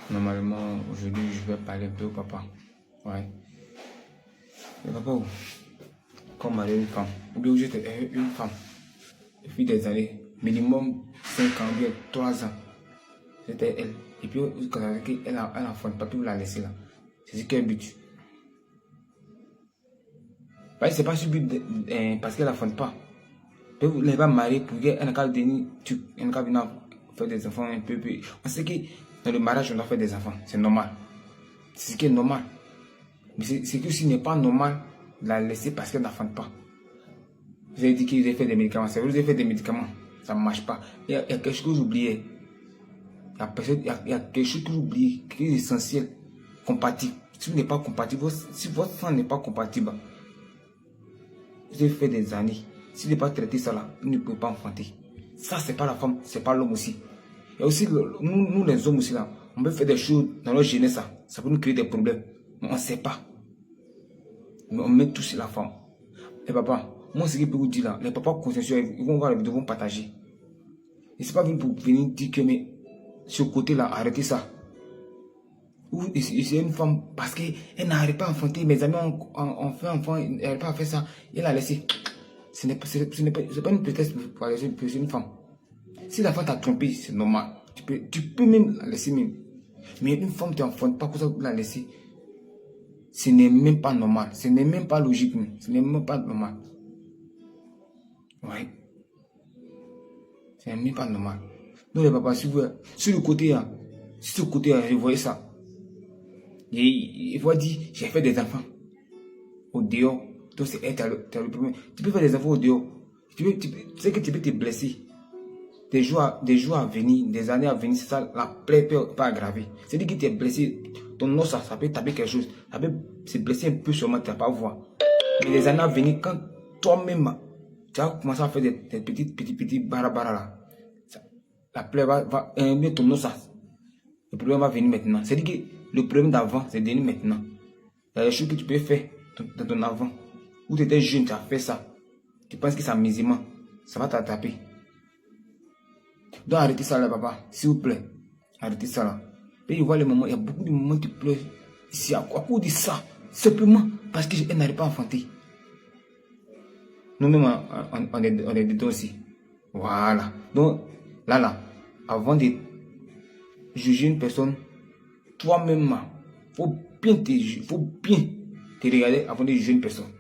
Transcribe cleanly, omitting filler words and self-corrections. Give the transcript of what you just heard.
Normalement, aujourd'hui, je vais parler un peu au papa. Ouais. Le papa, quand on m'a donné une femme, ou bien j'étais une femme, depuis des années, minimum 5 ans, bien 3 ans, c'était elle. Et puis, quand elle a enfant, pas pu la laisser là. C'est ce qu'elle but. C'est pas sur but parce qu'elle n'enfante pas. Vous n'êtes pas marié pour qu'elle n'a qu'à venir faire des enfants un peu. On sait que dans le mariage, on doit faire des enfants. C'est normal. C'est ce qui est normal. Mais c'est que ce n'est pas normal de la laisser parce qu'elle n'enfante pas. Vous avez dit que vous avez fait des médicaments. C'est vrai, vous avez fait des médicaments. Ça ne marche pas. Il y a quelque chose que vous oubliez. Il y a quelque chose que vous oubliez, qui est essentiel, compatible. Si vous n'êtes pas compatible, si votre sang n'est pas compatible, vous avez fait des années. S'il n'est pas traité ça là, vous ne pouvez pas enfanter. Ça, c'est pas la femme, c'est pas l'homme aussi. Et aussi, nous les hommes aussi là, on peut faire des choses dans notre jeunesse, ça peut nous créer des problèmes. Mais on ne sait pas. Mais on met tout sur la femme. Et papa, moi ce que je peux vous dire là, les papas consensuels, ils vont voir les vidéos, ils vont partager. Et c'est pas venu pour venir dire que mais ce côté là, arrêtez ça. Ou c'est une femme parce qu'elle n'arrive pas à enfanter. Mes amis ont fait enfant, elle n'arrive pas à faire ça. Elle a laissé. Ce n'est pas une prétexte pour laisser une femme. Si la femme t'a trompé, c'est normal. Tu peux même la laisser même. Mais une femme ne t'enfante pas pour ça pour la laisser. Ce n'est même pas normal. Ce n'est même pas logique. Ce n'est même pas normal. Ouais. Ce n'est même pas normal. Donc les papas, si vous, sur le côté, vous voyez ça. Il va dire, j'ai fait des enfants. Au dehors. Donc c'est le problème. Tu peux faire des enfants au dehors. Tu sais que tu peux te blesser. Des jours à venir, des années à venir, c'est ça, la plaie peut pas aggraver. C'est-à-dire que tu es blessé, ton os, ça peut taper quelque chose, ça peut se blesser un peu seulement, tu n'as pas à voir. Mais les années à venir, quand toi-même, tu vas commencer à faire des petits barabara là, la plaie va ton os, le problème va venir maintenant. C'est-à-dire que le problème d'avant, c'est devenu maintenant. Il y a des choses que tu peux faire dans ton avant. Où tu étais jeune, tu as fait ça. Tu penses que c'est amusement, ça va t'attraper. Donc arrêtez ça là, papa, s'il vous plaît. Arrêtez ça là. Et je vois les moments, il y a beaucoup de moments qui pleurent ici à cause de ça. Simplement parce qu'elle n'arrive pas à enfanter. Nous-mêmes, on est dedans aussi. Voilà. Donc là, avant de juger une personne, toi-même, faut bien te regarder avant de juger une personne.